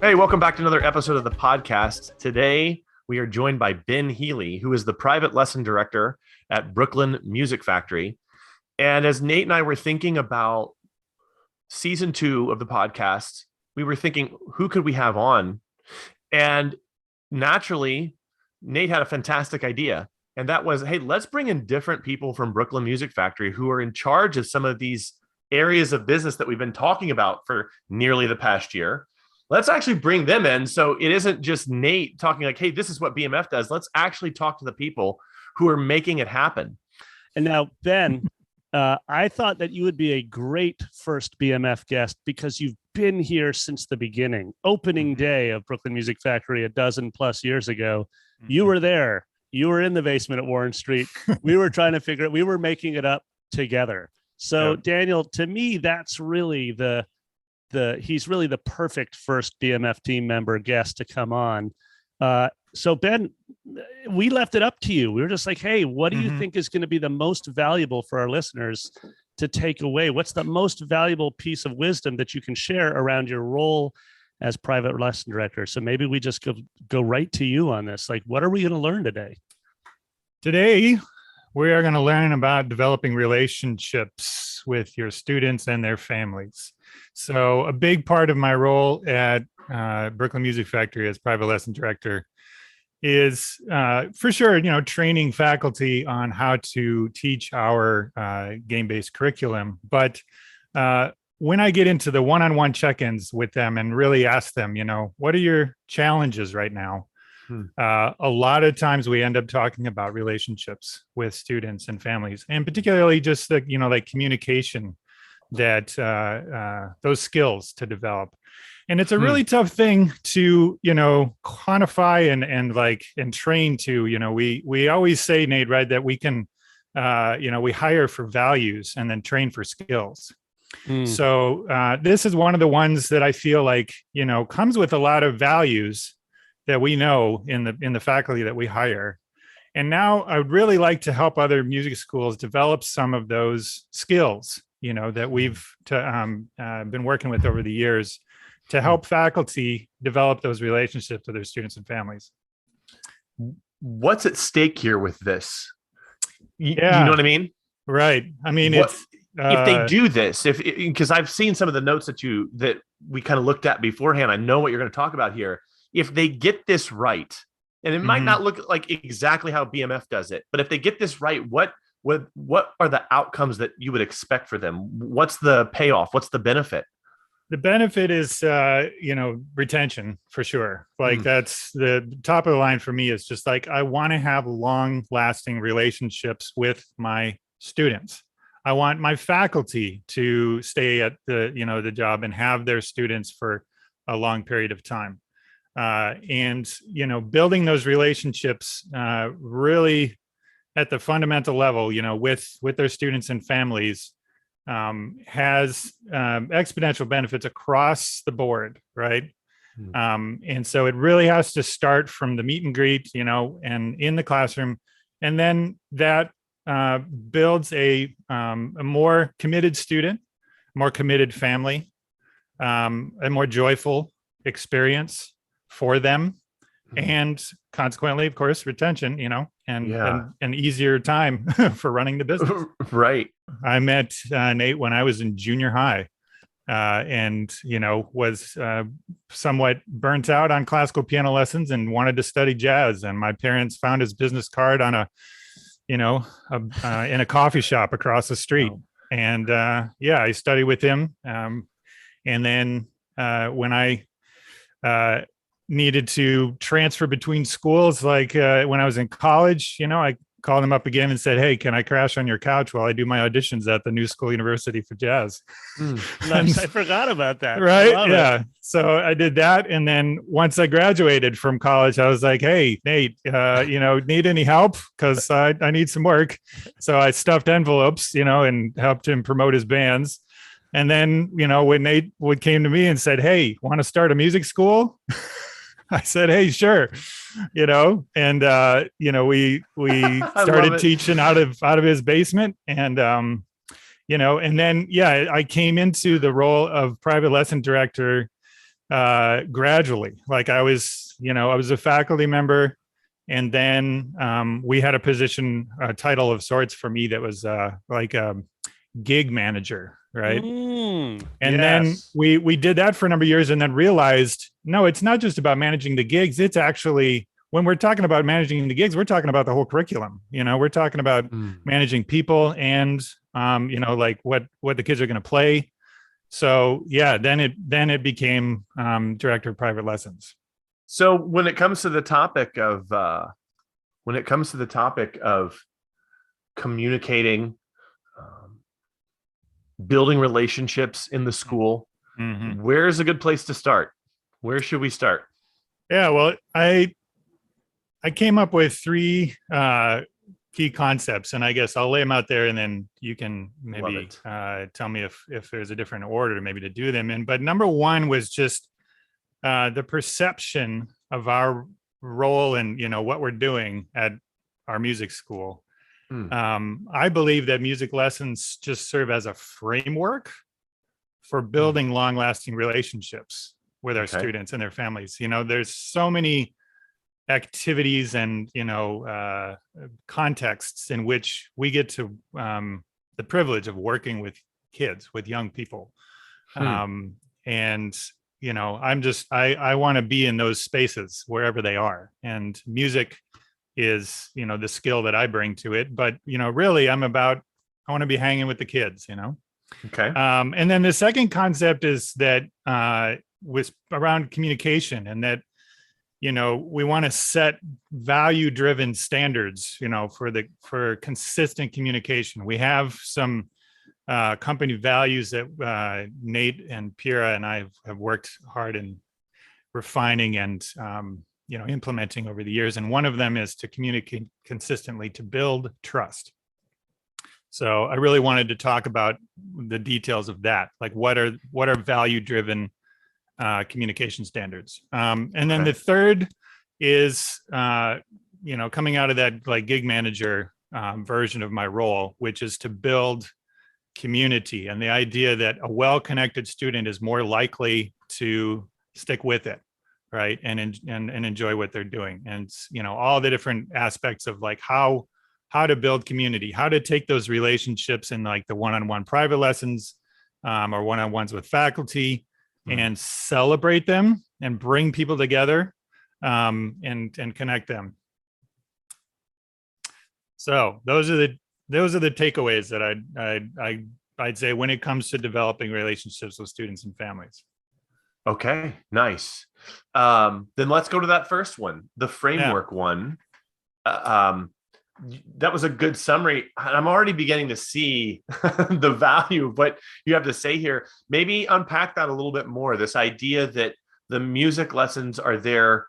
Hey, welcome back to another episode of the podcast. Today, we are joined by Ben Healy, who is the private lesson director at Brooklyn Music Factory. And as Nate and I were thinking about season 2 of the podcast, we were thinking, who could we have on? And naturally, Nate had a fantastic idea. And that was, hey, let's bring in different people from Brooklyn Music Factory who are in charge of some of these areas of business that we've been talking about for nearly the past year. Let's actually bring them in. So it isn't just Nate talking like, hey, this is what BMF does. Let's actually talk to the people who are making it happen. And now, Ben, I thought that you would be a great first BMF guest because you've been here since the beginning. Opening day of Brooklyn Music Factory a dozen plus years ago. You were there. You were in the basement at Warren Street. We were trying to figure it. We were making it up together. So, Daniel, to me, that's really he's really the perfect first BMF team member guest to come on. So Ben, we left it up to you. We were just like, hey, what do you think is going to be the most valuable for our listeners to take away? What's the most valuable piece of wisdom that you can share around your role as private lesson director? So maybe we just go right to you on this. Like, what are we going to learn today? Today, we are going to learn about developing relationships with your students and their families. So a big part of my role at Brooklyn Music Factory as private lesson director is for sure, training faculty on how to teach our game-based curriculum. But when I get into the one-on-one check-ins with them and really ask them, what are your challenges right now? A lot of times we end up talking about relationships with students and families, and particularly just the, like communication, that those skills to develop. And it's a really tough thing to, quantify and train to. We always say, Nate, right, that we can, we hire for values and then train for skills. So this is one of the ones that I feel like, comes with a lot of values that we know in the faculty that we hire. And now I would really like to help other music schools develop some of those skills, that we've been working with over the years to help faculty develop those relationships with their students and families. What's at stake here with this? Yeah. You know what I mean? Right. I mean, if they do this, because I've seen some of the notes that we kind of looked at beforehand, I know what you're going to talk about here. If they get this right, and it might not look like exactly how BMF does it, but if they get this right, what are the outcomes that you would expect for them? What's the payoff? What's the benefit? The benefit is, retention for sure. Like that's the top of the line for me. Is just like, I want to have long lasting relationships with my students. I want my faculty to stay at the job and have their students for a long period of time. And building those relationships really at the fundamental level, with their students and families, has exponential benefits across the board, right? And so it really has to start from the meet and greet, and in the classroom, and then that builds a more committed student, more committed family, a more joyful experience for them, and consequently, of course, retention, and an easier time for running the business. Right. I met Nate when I was in junior high, and was somewhat burnt out on classical piano lessons and wanted to study jazz. And my parents found his business card on in a coffee shop across the street. Wow. And I studied with him. And then when I needed to transfer between schools, like when I was in college, I called him up again and said, hey, can I crash on your couch while I do my auditions at the New School University for Jazz? Nice. I forgot about that. Right. Yeah. So I did that. And then once I graduated from college, I was like, hey, Nate, need any help? Because I need some work. So I stuffed envelopes, and helped him promote his bands. And then, when Nate came to me and said, hey, want to start a music school? I said, hey, sure. And, we started teaching out of his basement, and And then, I came into the role of private lesson director gradually. Like I was a faculty member, and then we had a position, a title of sorts for me that was like a gig manager, right? And then we did that for a number of years, and then realized, no, it's not just about managing the gigs. It's actually, when we're talking about managing the gigs, we're talking about the whole curriculum. We're talking about managing people and like what the kids are going to play. So then it became director of private lessons. So when it comes to the topic of communicating, building relationships in the school, where's a good place to start? Where should we start? Yeah, well, I came up with 3 key concepts, and I guess I'll lay them out there, and then you can maybe tell me if there's a different order maybe to do them in. But number 1 was just the perception of our role and what we're doing at our music school. I believe that music lessons just serve as a framework for building long-lasting relationships with our students and their families. There's so many activities and contexts in which we get to the privilege of working with kids, with young people. And I want to be in those spaces wherever they are, and music is the skill that I bring to it. But really I want to be hanging with the kids. And then the second concept is that was around communication, and that we want to set value-driven standards, for consistent communication. We have some company values that Nate and Pira and I have worked hard in refining and implementing over the years. And one of them is to communicate consistently to build trust. So I really wanted to talk about the details of that, like what are value-driven communication standards. And then the third is, coming out of that like gig manager version of my role, which is to build community, and the idea that a well-connected student is more likely to stick with it, right, and enjoy what they're doing. And all the different aspects of like how to build community, how to take those relationships in like the one-on-one private lessons or one-on-ones with faculty, and celebrate them and bring people together and connect them. So those are the takeaways that I'd say when it comes to developing relationships with students and families. Okay, nice. Then let's go to that first one, the framework one. That was a good summary. I'm already beginning to see the value of what you have to say here. Maybe unpack that a little bit more. This idea that the music lessons are there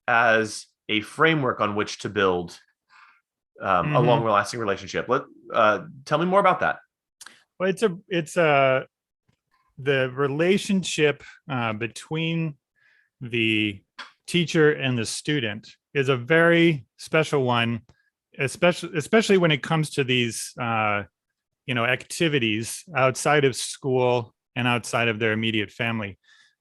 as a framework on which to build a long-lasting relationship. Tell me more about that. Well, it's the relationship between the teacher and the student is a very special one, especially when it comes to these activities outside of school and outside of their immediate family.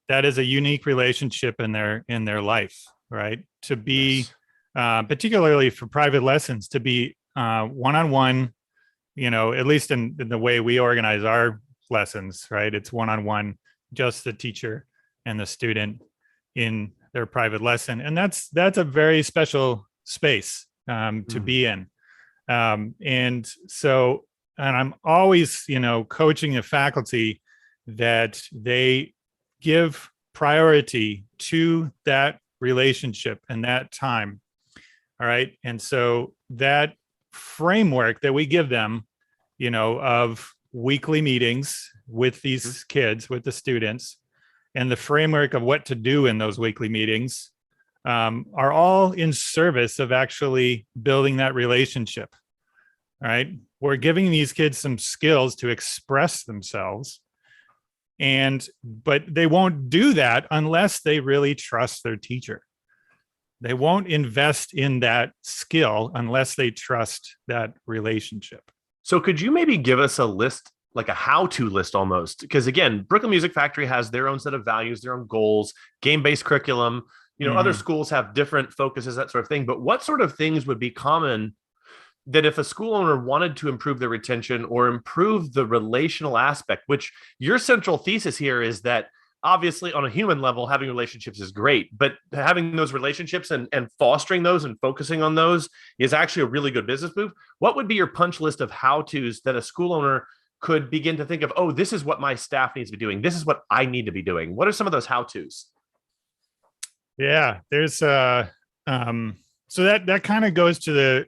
That is a unique relationship in their life, right? To be particularly for private lessons, to be one-on-one, at least in the way we organize our lessons, right? It's one-on-one, just the teacher and the student in their private lesson. And that's a very special space to be in. And I'm always, coaching the faculty that they give priority to that relationship and that time. All right. And so that framework that we give them, of weekly meetings with these kids, with the students, and the framework of what to do in those weekly meetings are all in service of actually building that relationship. All right. We're giving these kids some skills to express themselves, but they won't do that unless they really trust their teacher. They won't invest in that skill unless they trust that relationship. So could you maybe give us a list like a how-to list almost, because again, Brooklyn Music Factory has their own set of values, their own goals, game-based curriculum. Other schools have different focuses, that sort of thing. But what sort of things would be common that if a school owner wanted to improve their retention or improve the relational aspect, which your central thesis here is that obviously on a human level, having relationships is great, but having those relationships and fostering those and focusing on those is actually a really good business move. What would be your punch list of how-tos that a school owner could begin to think of? Oh, this is what my staff needs to be doing. This is what I need to be doing. What are some of those how-tos? Yeah, there's so that kind of goes to the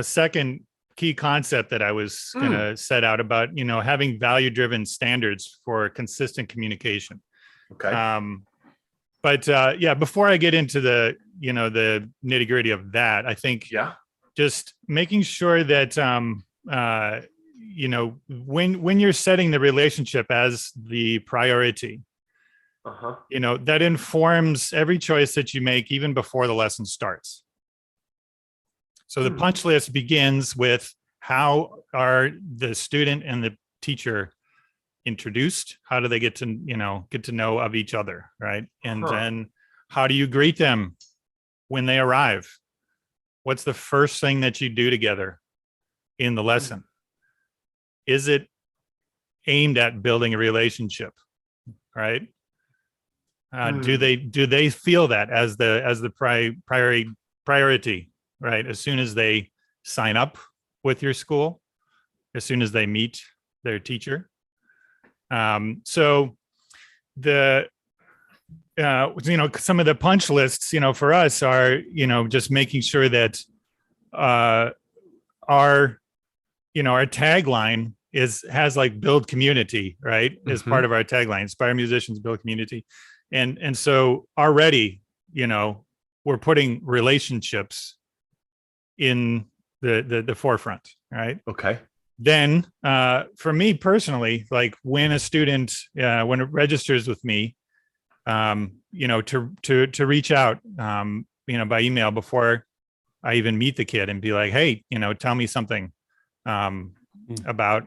second key concept that I was going to set out about, having value-driven standards for consistent communication. Okay. But before I get into the nitty-gritty of that, I think just making sure that when you're setting the relationship as the priority, that informs every choice that you make even before the lesson starts. So the punch list begins with how are the student and the teacher introduced? How do they get to know of each other, right? And then how do you greet them when they arrive? What's the first thing that you do together in the lesson? Is it aimed at building a relationship, right? Do they feel that as the priority? Right. As soon as they sign up with your school, as soon as they meet their teacher. So the, some of the punch lists, for us are, just making sure that our tagline has like build community, right? As part of our tagline, inspire musicians, build community. And so already, we're putting relationships in the forefront, right? Okay. Then for me personally, like when a student when it registers with me, to reach out by email before I even meet the kid and be like, hey, tell me something about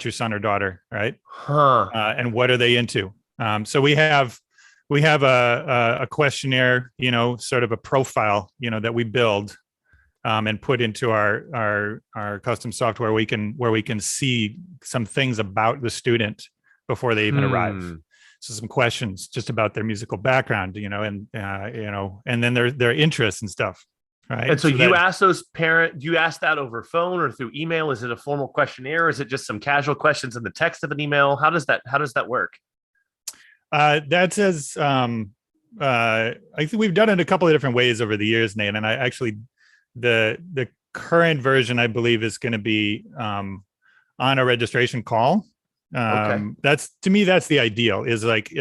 your son or daughter, right? And what are they into? So we have a questionnaire, sort of a profile, that we build and put into our custom software. Where we can see some things about the student before they even arrive. So some questions just about their musical background, and then their interests and stuff. Right. And so you ask those parents, do you ask that over phone or through email? Is it a formal questionnaire? Or is it just some casual questions in the text of an email? How does that work? That's as I think we've done it a couple of different ways over the years, Nate. And I actually, the current version, I believe, is going to be on a registration call. Okay. That's, to me, that's the ideal, is like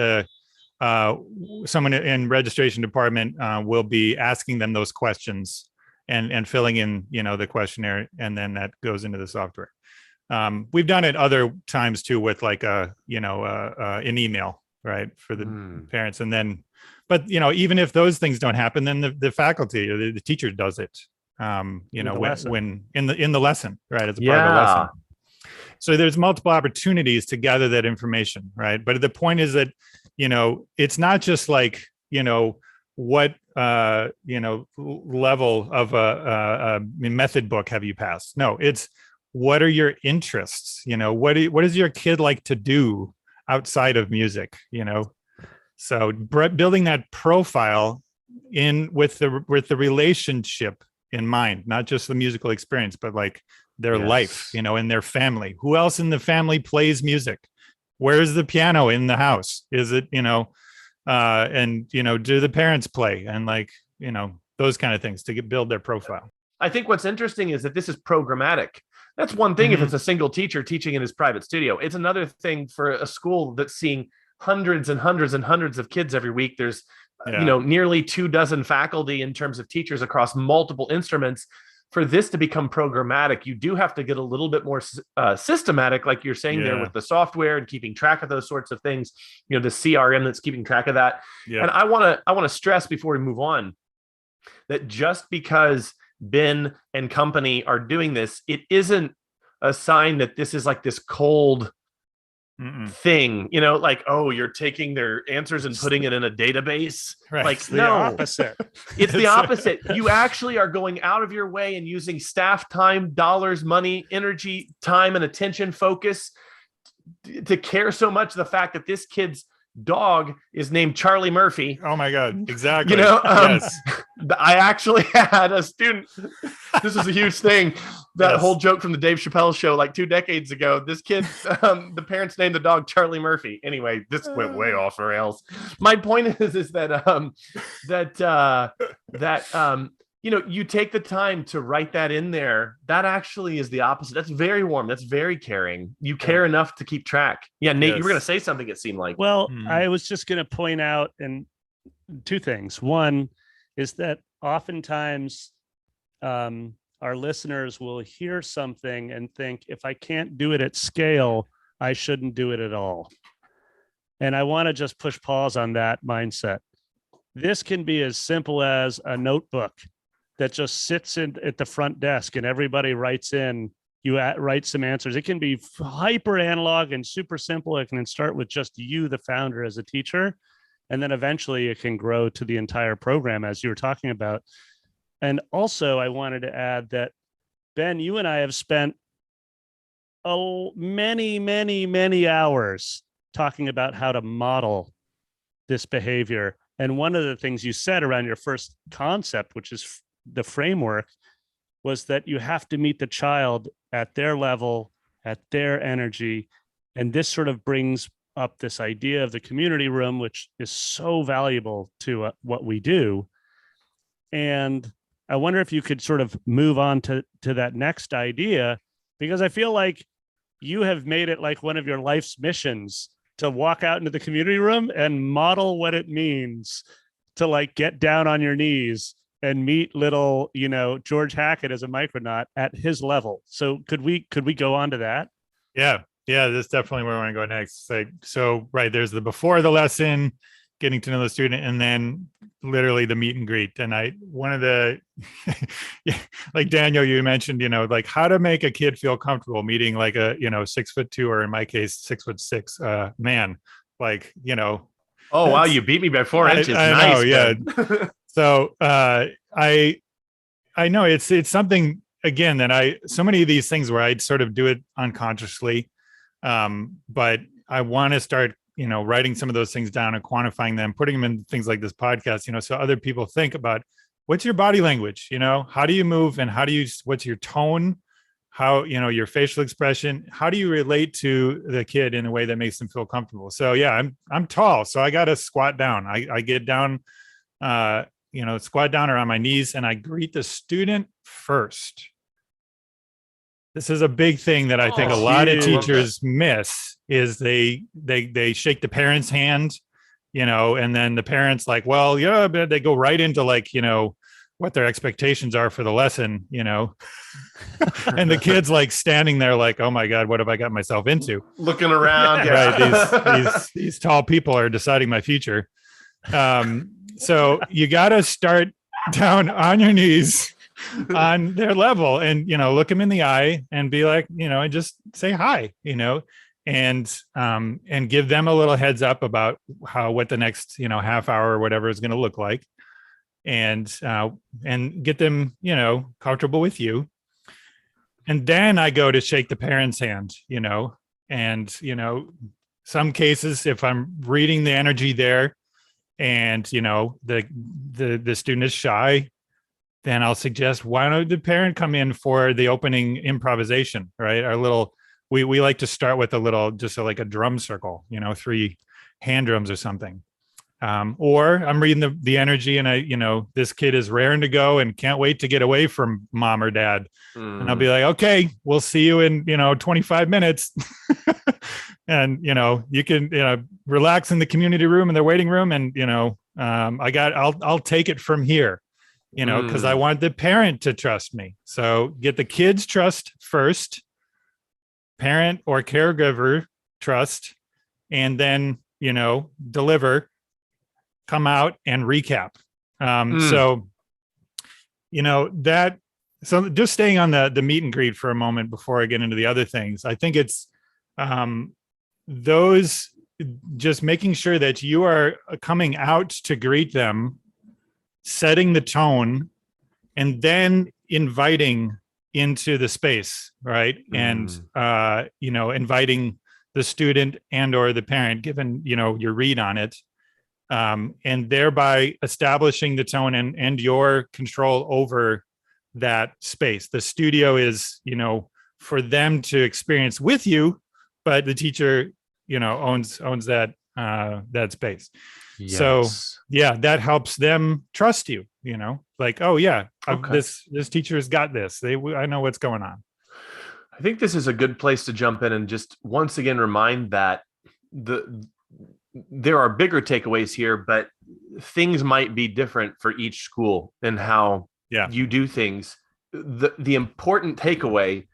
someone in registration department will be asking them those questions and filling in, the questionnaire, and then that goes into the software. We've done it other times too with like an email, right, for the parents, and then, but even if those things don't happen, then the faculty or the teacher does it. When in the lesson, right, as a part of the lesson. So there's multiple opportunities to gather that information, right? But the point is that, it's not just like, what, level of a method book have you passed? No, it's what are your interests? What does your kid like to do outside of music? So building that profile in with the relationship in mind, not just the musical experience, but like their life, and their family. Who else in the family plays music? Where's the piano in the house? Is it, and, do the parents play? And like, those kind of things to build their profile. I think what's interesting is that this is programmatic. That's one thing if it's a single teacher teaching in his private studio. It's another thing for a school that's seeing hundreds and hundreds and hundreds of kids every week. There's, nearly 24 faculty in terms of teachers across multiple instruments. For this to become programmatic, you do have to get a little bit more systematic, like you're saying there, with the software and keeping track of those sorts of things, the CRM that's keeping track of that. And I want to stress before we move on that just because Ben and company are doing this, it isn't a sign that this is like this cold thing, like, oh, you're taking their answers and putting it in a database. Right. Like, It's no, the opposite. it's the opposite. You actually are going out of your way and using staff time, dollars, money, energy, time, and attention focus to care so much the fact that this kid's dog is named Charlie Murphy. Oh my God. Exactly. Yes. I actually had a student. This is a huge thing. That whole joke from the Dave Chappelle show, like 2 decades ago, this kid, the parents named the dog Charlie Murphy. Anyway, this went way off the rails. My point is that, you take the time to write that in there. That actually is the opposite. That's very warm. That's very caring. You care enough to keep track. Yeah, Nate, you were going to say something, it seemed like. Well, I was just going to point out two things. One is that oftentimes our listeners will hear something and think, if I can't do it at scale, I shouldn't do it at all. And I want to just push pause on that mindset. This can be as simple as a notebook that just sits at the front desk and everybody writes in, write some answers. It can be hyper analog and super simple. It can start with just you, the founder, as a teacher. And then eventually it can grow to the entire program, as you were talking about. And also I wanted to add that, Ben, you and I have spent many, many, many hours talking about how to model this behavior. And one of the things you said around your first concept, which is the framework, was that you have to meet the child at their level, at their energy. And this sort of brings up this idea of the community room, which is so valuable to what we do. And I wonder if you could sort of move on to that next idea, because I feel like you have made it like one of your life's missions to walk out into the community room and model what it means to like get down on your knees and meet little, George Hackett as a micronaut at his level. So could we go on to that? Yeah, that's definitely where I want to go next. Right, there's the before the lesson, getting to know the student, and then literally the meet and greet. And one of the, like Daniel, you mentioned, like how to make a kid feel comfortable meeting like a, 6'2", or in my case, 6'6" man, like, Oh, wow. You beat me by 4 inches. I nice. know, yeah. So I know it's something, again, that so many of these things where I'd sort of do it unconsciously. But I want to start, writing some of those things down and quantifying them, putting them in things like this podcast, so other people think about what's your body language, how do you move, and what's your tone, how, your facial expression, how do you relate to the kid in a way that makes them feel comfortable? So yeah, I'm tall, so I got to squat down. I get down, squat down or on my knees, and I greet the student first. This is a big thing that I think a lot of teachers miss, is they shake the parent's hand, and then the parents like, well, yeah, but they go right into like, what their expectations are for the lesson, and the kid's like standing there like, oh my God, what have I got myself into? Looking around. Right. These tall people are deciding my future. So you got to start down on your knees on their level and, look them in the eye and be like, and just say hi, and give them a little heads up about what the next, half hour or whatever is going to look like, and get them, comfortable with you. And then I go to shake the parent's hand, and, some cases, if I'm reading the energy there and, the student is shy, then I'll suggest, why don't the parent come in for the opening improvisation, right? Our little, we like to start with like a drum circle, 3 hand drums or something. Or I'm reading the energy and this kid is raring to go and can't wait to get away from mom or dad. And I'll be like, okay, we'll see you in, 25 minutes. And, you can, relax in the community room and the waiting room. And, I'll take it from here, because I want the parent to trust me. So get the kid's trust first, parent or caregiver trust, and then, deliver, come out and recap. So just staying on the meet and greet for a moment before I get into the other things, I think it's those, just making sure that you are coming out to greet them, setting the tone, and then inviting into the space, right? And inviting the student and or the parent, given your read on it, and thereby establishing the tone and your control over that space. The studio is for them to experience with you, but the teacher owns that space. Yes. So yeah, that helps them trust you, like, oh yeah, Okay. this teacher's got this. I know what's going on. I think this is a good place to jump in and just once again remind that there are bigger takeaways here, but things might be different for each school and how you do things. The important takeaway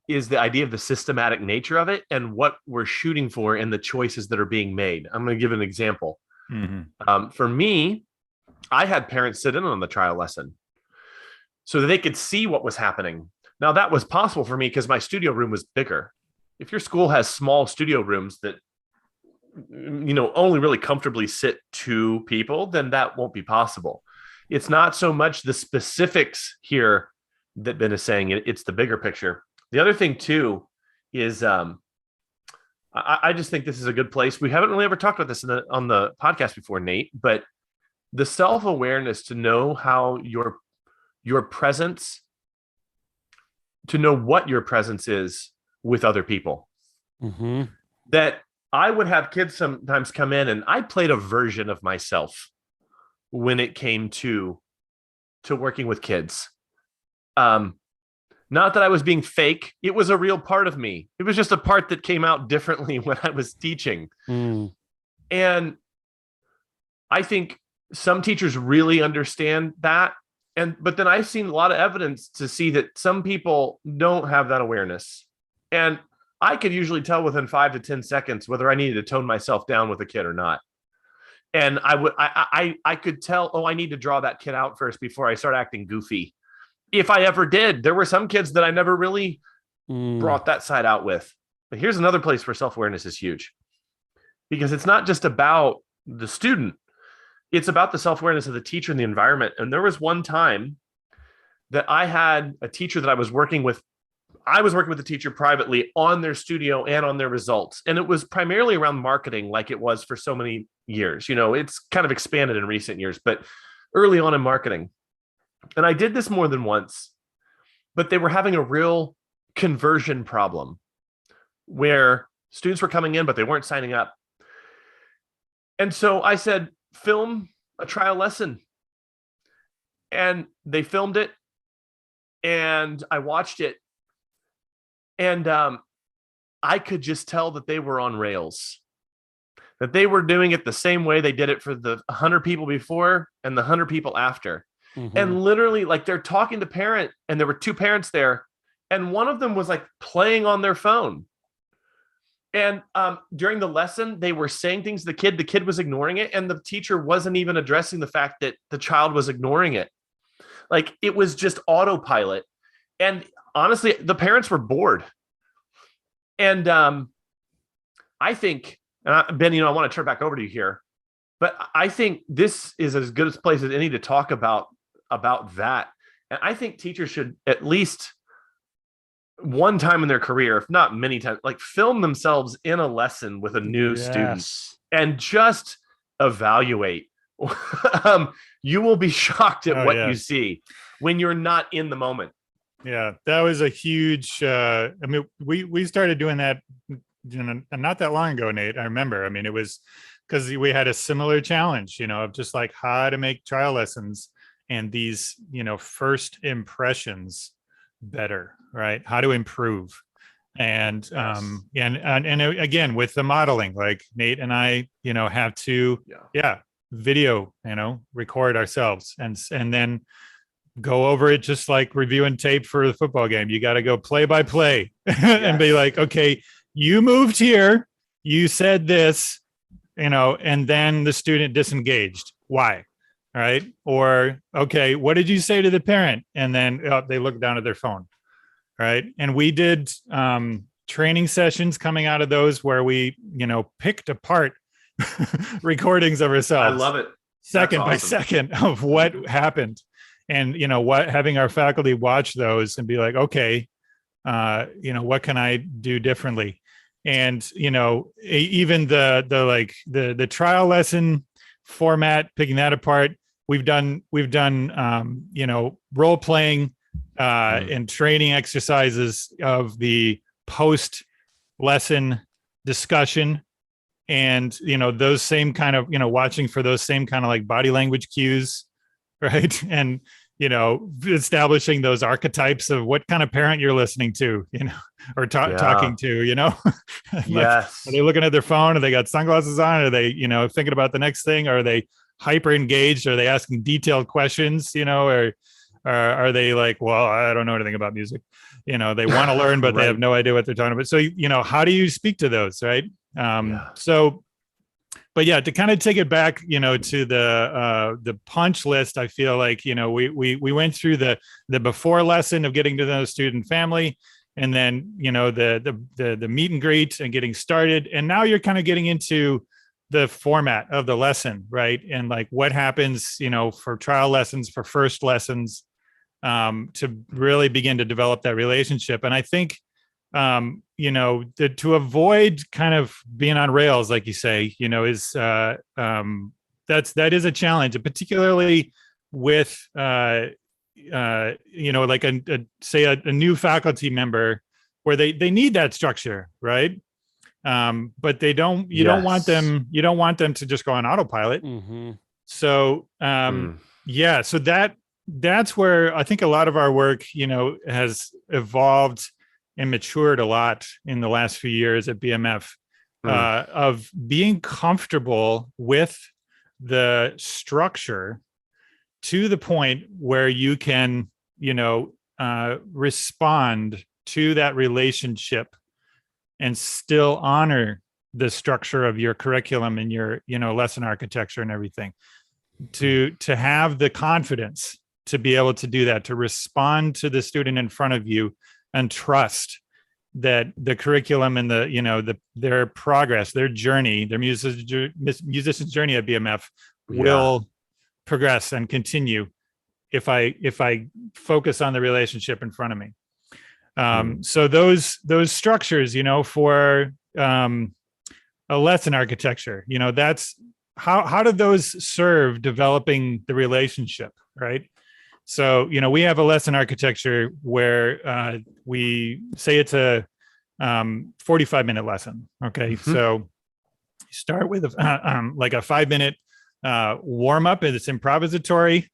is the idea of the systematic nature of it and what we're shooting for and the choices that are being made. I'm going to give an example. For me, I had parents sit in on the trial lesson so that they could see what was happening. Now, that was possible for me because my studio room was bigger. If your school has small studio rooms that only really comfortably sit 2 people, then that won't be possible. It's not so much the specifics here that Ben is saying, it's the bigger picture. The other thing too is I just think this is a good place. We haven't really ever talked about this on the podcast before, Nate, but the self-awareness to know how your presence, to know what your presence is with other people. That I would have kids sometimes come in and I played a version of myself when it came to working with kids. Not that I was being fake. It was a real part of me. It was just a part that came out differently when I was teaching. And I think some teachers really understand that. But then I've seen a lot of evidence to see that some people don't have that awareness. And I could usually tell within 5 to 10 seconds whether I needed to tone myself down with a kid or not. And I could tell, I need to draw that kid out first before I start acting goofy. If I ever did, there were some kids that I never really brought that side out with. But here's another place where self-awareness is huge, because it's not just about the student. It's about the self-awareness of the teacher and the environment. And there was one time that I had a teacher that I was working with. I was working with the teacher privately on their studio and on their results. And it was primarily around marketing, like it was for so many years. It's kind of expanded in recent years, but early on in marketing. And I did this more than once, but they were having a real conversion problem where students were coming in, but they weren't signing up. And so I said, film a trial lesson. And they filmed it and I watched it. And I could just tell that they were on rails, that they were doing it the same way they did it for the 100 people before and the 100 people after. And literally, like, they're talking to parent, and there were 2 parents there, and one of them was like playing on their phone. And during the lesson, they were saying things to the kid was ignoring it, and the teacher wasn't even addressing the fact that the child was ignoring it. Like, it was just autopilot. And honestly, the parents were bored. And I think, Ben, I want to turn back over to you here, but I think this is as good a place as any to talk about that. And I think teachers should at least one time in their career, if not many times, like, film themselves in a lesson with a new student and just evaluate. You will be shocked at what you see when you're not in the moment. Yeah, that was a huge, we started doing that not that long ago, Nate. I remember. It was because we had a similar challenge, of just like how to make trial lessons and these, first impressions better, right? How to improve. And and again, with the modeling, like Nate and I, have to video, record ourselves and then go over it just like reviewing tape for the football game. You got to go play by play and be like, okay, you moved here, you said this, and then the student disengaged. Why? Right? Or, okay, what did you say to the parent? And then they look down at their phone. Right. And we did training sessions coming out of those where we, picked apart recordings of ourselves. I love it. Second by second of what happened. And, having our faculty watch those and be like, okay, what can I do differently? And, even the trial lesson format, picking that apart, we've done, role playing and training exercises of the post lesson discussion. And, those same kind of, watching for those same kind of like body language cues, right? And, establishing those archetypes of what kind of parent you're listening to, or talking to, Yes. Are they looking at their phone? Are they got sunglasses on? Are they, thinking about the next thing? Are they hyper engaged? Are they asking detailed questions, or are they like, well, I don't know anything about music. They want to learn, but right. They have no idea what they're talking about. So, how do you speak to those, right? So, but yeah, to kind of take it back, to the punch list, I feel like, we went through the before lesson of getting to know the student family, and then, the meet and greet and getting started. And now you're kind of getting into the format of the lesson, right? And like what happens, for trial lessons, for first lessons, to really begin to develop that relationship. And I think, to avoid kind of being on rails, like you say, is that is a challenge, and particularly with like a new faculty member where they need that structure, right? But you don't want them to just go on autopilot. Mm-hmm. So so that's where I think a lot of our work, has evolved and matured a lot in the last few years at BMF, of being comfortable with the structure to the point where you can, respond to that relationship and still honor the structure of your curriculum and your, lesson architecture and everything. To have the confidence to be able to do that, to respond to the student in front of you and trust that the curriculum and their progress, their journey, their musician's journey at BMF will progress and continue if I focus on the relationship in front of me. So those structures, for a lesson architecture, that's how do those serve developing the relationship, right? So, we have a lesson architecture where we say it's a 45-minute lesson. Okay. Mm-hmm. So you start with like a 5-minute warm up, and it's improvisatory,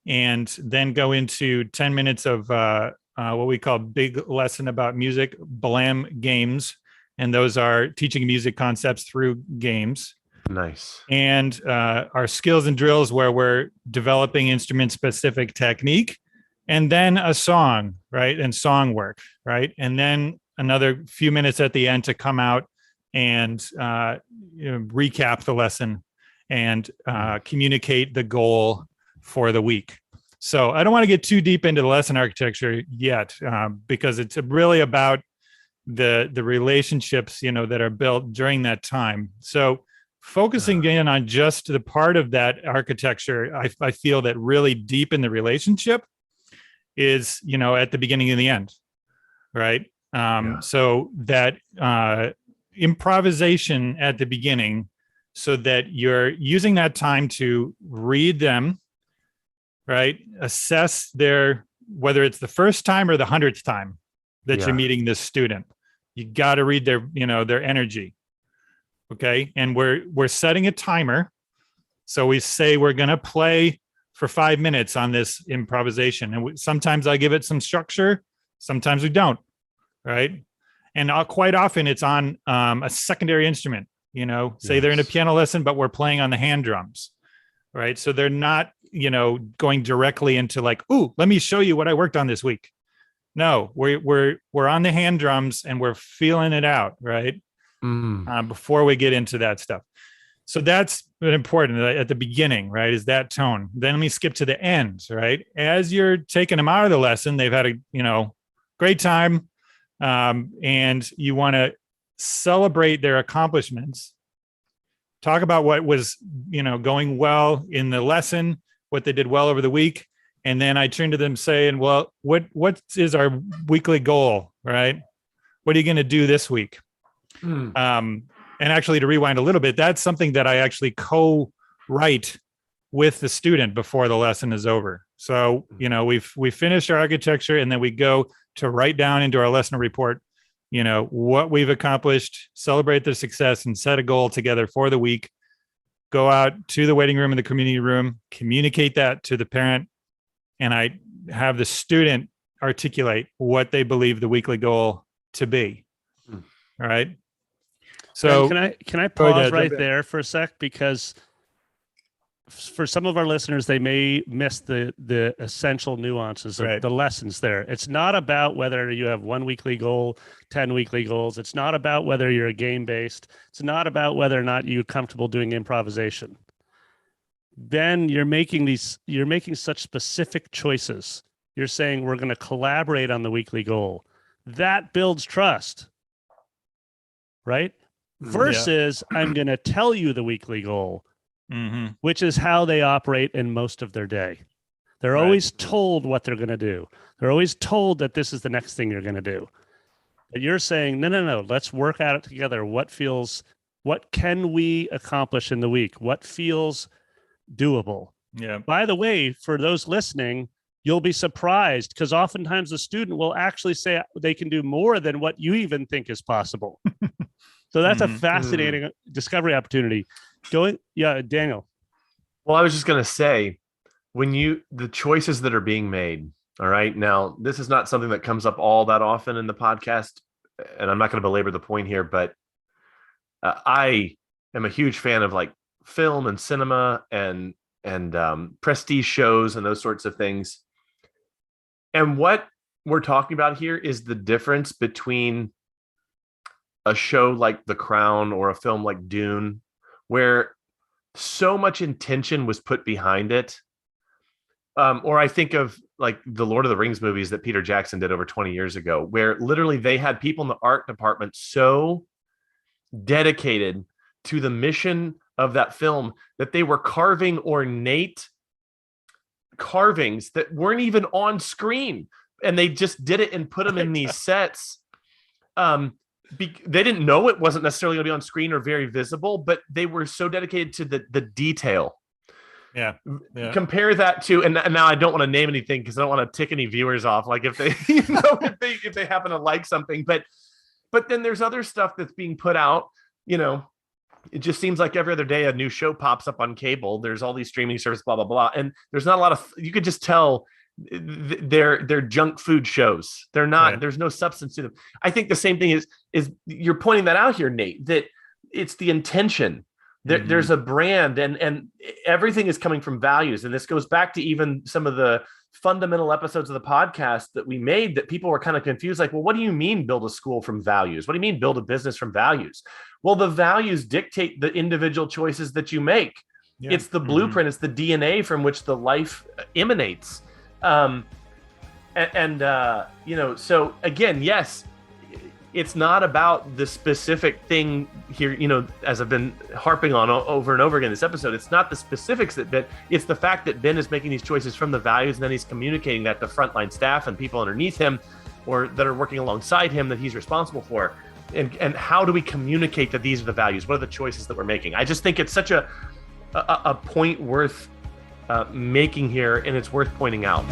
and then go into 10 minutes of what we call big lesson about music, BLAM games. And those are teaching music concepts through games. Nice. And our skills and drills where we're developing instrument specific technique, and then a song, right? And song work, right? And then another few minutes at the end to come out and recap the lesson and communicate the goal for the week. So I don't want to get too deep into the lesson architecture yet, because it's really about the relationships, that are built during that time. So focusing in on just the part of that architecture, I feel that really deepen the relationship is, at the beginning and the end, right? So that improvisation at the beginning, so that you're using that time to read them, right? Assess whether it's the first time or the 100th time that you're meeting this student. You got to read their energy. Okay. And we're setting a timer. So we say we're going to play for 5 minutes on this improvisation. And sometimes I give it some structure. Sometimes we don't. Right. And quite often it's on a secondary instrument, say they're in a piano lesson, but we're playing on the hand drums. Right. So they're not, going directly into like, ooh, let me show you what I worked on this week. No, we're on the hand drums and we're feeling it out. Right. Before we get into that stuff. So that's important at the beginning, right? Is that tone. Then let me skip to the end, right? As you're taking them out of the lesson, they've had a, great time. and you want to celebrate their accomplishments. Talk about what was, going well in the lesson, what they did well over the week. And then I turn to them saying, well, what is our weekly goal, right? What are you going to do this week? And actually, to rewind a little bit, that's something that I actually co-write with the student before the lesson is over. So, we finished our architecture, and then we go to write down into our lesson report, what we've accomplished, celebrate the success, and set a goal together for the week. Go out to the waiting room and the community room, communicate that to the parent, and I have the student articulate what they believe the weekly goal to be. All right. So can I pause right there for a sec? Because for some of our listeners, they may miss the essential nuances of the lessons there. It's not about whether you have 1 weekly goal, 10 weekly goals. It's not about whether you're a game-based. It's not about whether or not you're comfortable doing improvisation. Ben, you're making such specific choices. You're saying we're going to collaborate on the weekly goal. That builds trust, right? Versus I'm going to tell you the weekly goal. Which is how they operate in most of their day. They're always told what they're going to do. They're always told that this is the next thing you're going to do. But you're saying, no, let's work at it together. What can we accomplish in the week? What feels doable? Yeah. By the way, for those listening, you'll be surprised because oftentimes the student will actually say they can do more than what you even think is possible. So that's a fascinating discovery opportunity. Daniel. Well, I was just going to say, the choices that are being made, all right, now, this is not something that comes up all that often in the podcast, and I'm not going to belabor the point here, but I am a huge fan of like film and cinema and prestige shows and those sorts of things. And what we're talking about here is the difference between a show like The Crown or a film like Dune, where so much intention was put behind it. Or I think of like the Lord of the Rings movies that Peter Jackson did over 20 years ago, where literally they had people in the art department so dedicated to the mission of that film that they were carving ornate carvings that weren't even on screen. And they just did it and put them in these sets. They didn't know it wasn't necessarily going to be on screen or very visible, but they were so dedicated to the detail. Yeah. Compare that to, and now I don't want to name anything because I don't want to tick any viewers off. Like if they, if they happen to like something, but then there's other stuff that's being put out. It just seems like every other day a new show pops up on cable. There's all these streaming services, blah blah blah, and there's not a lot of. You could just tell. They're junk food shows. They're not. Right. There's no substance to them. I think the same thing is you're pointing that out here, Nate. That it's the intention. There's a brand, and everything is coming from values. And this goes back to even some of the fundamental episodes of the podcast that we made that people were kind of confused. Like, well, what do you mean build a school from values? What do you mean build a business from values? Well, the values dictate the individual choices that you make. Yeah. It's the blueprint. It's the DNA from which the life emanates. So again, yes, it's not about the specific thing here, as I've been harping on over and over again this episode. It's not the specifics it's the fact that Ben is making these choices from the values, and then he's communicating that to frontline staff and people underneath him or that are working alongside him that he's responsible for. And how do we communicate that these are the values? What are the choices that we're making? I just think it's such a point worth making here, and it's worth pointing out.